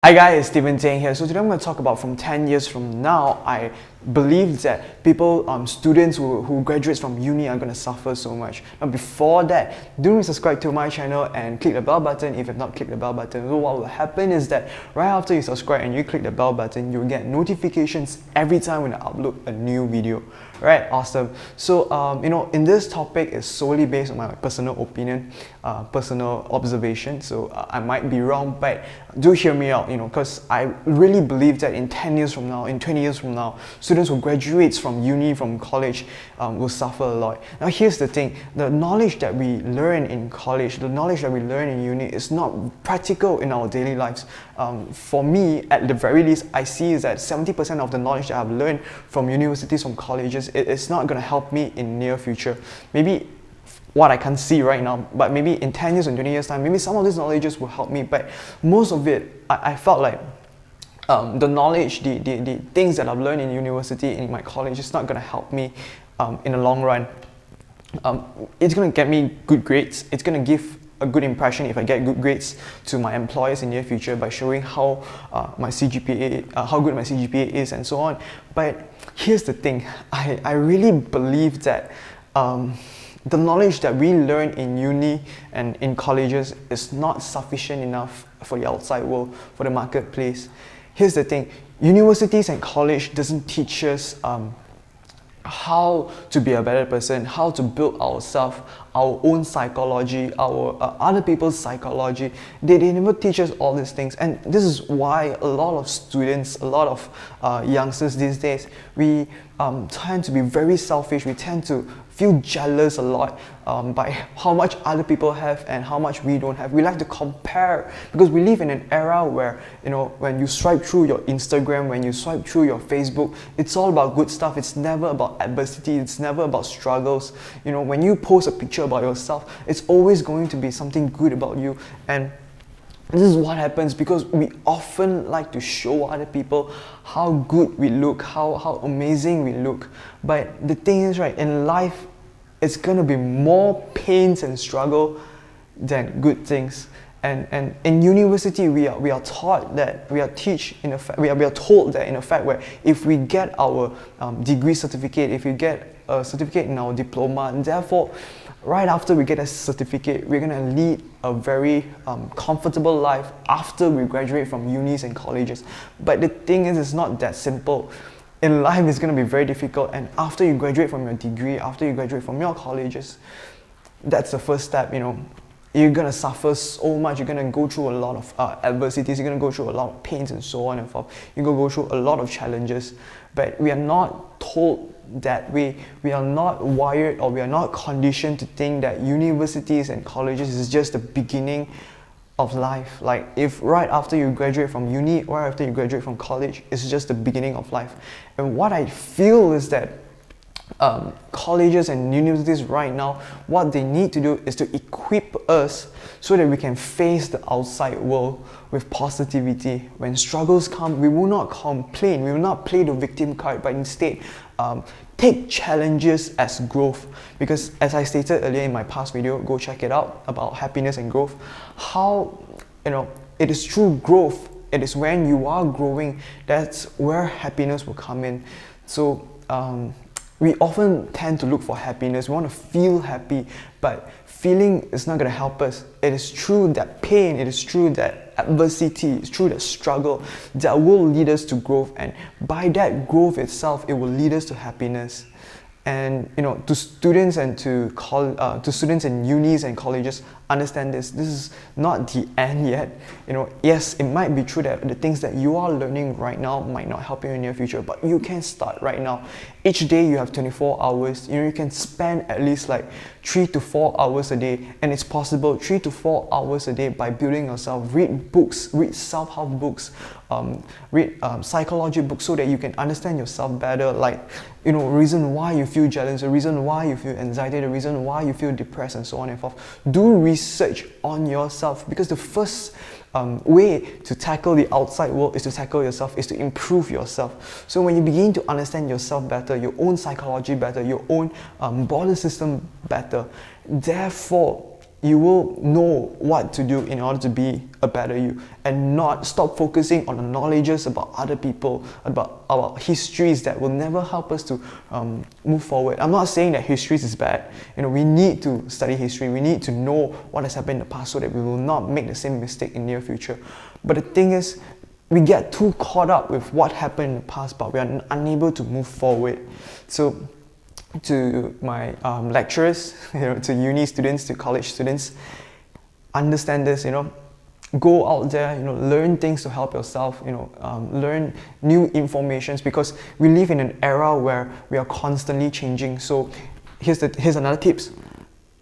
Hi guys, Stephen Zhang here. So today I'm going to talk about from 10 years from now. I believe that students who graduate from uni are going to suffer so much. Now before that, do subscribe to my channel and click the bell button if you have not clicked the bell button. So what will happen is that right after you subscribe and you click the bell button, you'll get notifications every time when I upload a new video. Right, awesome. So in this topic is solely based on my personal opinion, personal observation. So I might be wrong, but do hear me out, because I really believe that in 10 years from now, in 20 years from now, students who graduate from uni, from college, will suffer a lot. Now here's the thing, the knowledge that we learn in college, the knowledge that we learn in uni is not practical in our daily lives. For me, at the very least, I see is that 70% of the knowledge that I've learned from universities, from colleges, it's not going to help me in near future. Maybe what I can't see right now, but maybe in 10 years and 20 years time, maybe some of these knowledges will help me, but most of it, I felt like the knowledge, the things that I've learned in university, in my college, is not going to help me in the long run. It's going to get me good grades, it's going to give a good impression if I get good grades to my employers in the near future by showing how my CGPA, how good my CGPA is and so on. But here's the thing, I really believe that the knowledge that we learn in uni and in colleges is not sufficient enough for the outside world, for the marketplace. Here's the thing, universities and college doesn't teach us how to be a better person, how to build ourselves, our own psychology, our other people's psychology. They never teach us all these things, and this is why a lot of students, a lot of youngsters these days, we tend to be very selfish. We tend to feel jealous a lot by how much other people have and how much we don't have. We like to compare because we live in an era where, when you swipe through your Instagram, when you swipe through your Facebook, it's all about good stuff. It's never about adversity. It's never about struggles. When you post a picture about yourself, it's always going to be something good about you. And this is what happens because we often like to show other people how good we look, how amazing we look. But the thing is, right, in life, it's going to be more pains and struggle than good things. And in university, we are taught that, we are told that in effect where if we get our degree certificate, if we get a certificate in our diploma, and therefore right after we get a certificate, we're going to lead a very comfortable life after we graduate from unis and colleges. But the thing is, it's not that simple. In life, it's going to be very difficult, and after you graduate from your degree, after you graduate from your colleges, that's the first step. You're going to suffer so much, you're going to go through a lot of adversities, you're going to go through a lot of pains and so on and forth. You're going to go through a lot of challenges, but we are not told that we are not wired, or we are not conditioned to think that universities and colleges is just the beginning of life. Like if right after you graduate from uni, or after you graduate from college, it's just the beginning of life. And what I feel is that colleges and universities right now, what they need to do is to equip us so that we can face the outside world with positivity. When struggles come, we will not complain, we will not play the victim card, but instead take challenges as growth. Because as I stated earlier in my past video, go check it out, about happiness and growth, how it is through growth, it is when you are growing, that's where happiness will come in. So we often tend to look for happiness, we want to feel happy, but feeling is not going to help us. It is through that pain, it is through that adversity, it's through the struggle that will lead us to growth, and by that growth itself, it will lead us to happiness. And to students and to students in unis and colleges, understand this is not the end yet. Yes, it might be true that the things that you are learning right now might not help you in the near future, but you can start right now. Each day you have 24 hours. You can spend at least like 3 to 4 hours a day, and it's possible 3 to 4 hours a day by building yourself. Read books, read self-help books, read psychology books, so that you can understand yourself better. Like reason why you feel jealous, the reason why you feel anxiety, the reason why you feel depressed, and so on and forth. Do research on yourself, because the first way to tackle the outside world is to tackle yourself, is to improve yourself. So when you begin to understand yourself better, your own psychology better, your own body system better, therefore you will know what to do in order to be a better you, and not stop focusing on the knowledges about other people, about our histories that will never help us to move forward. I'm not saying that histories is bad. We need to study history. We need to know what has happened in the past so that we will not make the same mistake in the near future. But the thing is, we get too caught up with what happened in the past, but we are unable to move forward. So to my lecturers, to uni students, to college students, understand this. Go out there, learn things to help yourself. Learn new informations, because we live in an era where we are constantly changing. So here's another tips.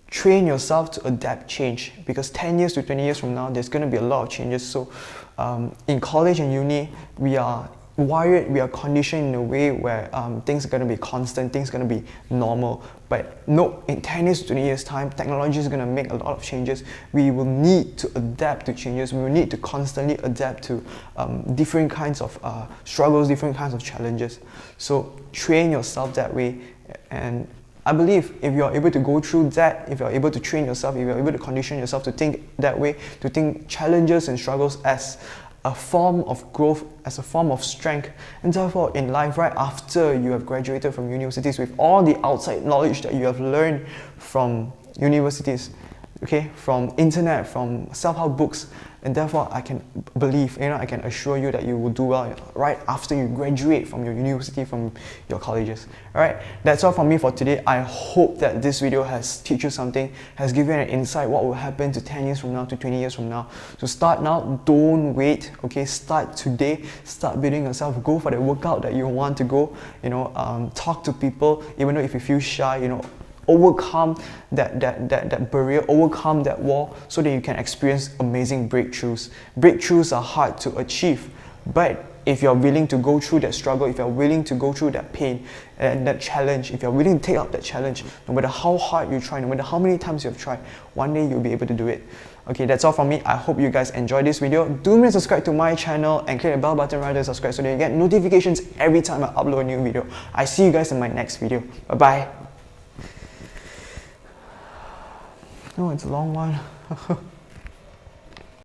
Train yourself to adapt change, because 10 years to 20 years from now, there's going to be a lot of changes. So in college and uni, we are wired, we are conditioned in a way where things are going to be constant, things are going to be normal. But no, in 10 years to 20 years time, technology is going to make a lot of changes. We will need to adapt to changes. We will need to constantly adapt to different kinds of struggles, different kinds of challenges. So train yourself that way. And I believe if you're able to go through that, if you're able to train yourself, if you're able to condition yourself to think that way, to think challenges and struggles as a form of growth, as a form of strength, and therefore in life, right after you have graduated from universities, with all the outside knowledge that you have learned from universities, okay, from internet, from self-help books, and therefore I can believe, I can assure you that you will do well right after you graduate from your university, from your colleges. Alright, that's all from me for today. I hope that this video has taught you something, has given you an insight what will happen to 10 years from now, to 20 years from now. So start now, don't wait, okay? Start today, start building yourself, go for the workout that you want to go, talk to people, even though if you feel shy, overcome that barrier, overcome that wall, so that you can experience amazing breakthroughs. Breakthroughs are hard to achieve, but if you're willing to go through that struggle, if you're willing to go through that pain and that challenge, if you're willing to take up that challenge, no matter how hard you try, no matter how many times you've tried, one day you'll be able to do it. Okay, that's all from me. I hope you guys enjoyed this video. Do remember to subscribe to my channel and click the bell button right there to subscribe so that you get notifications every time I upload a new video. I see you guys in my next video. Bye bye. No, it's a long one.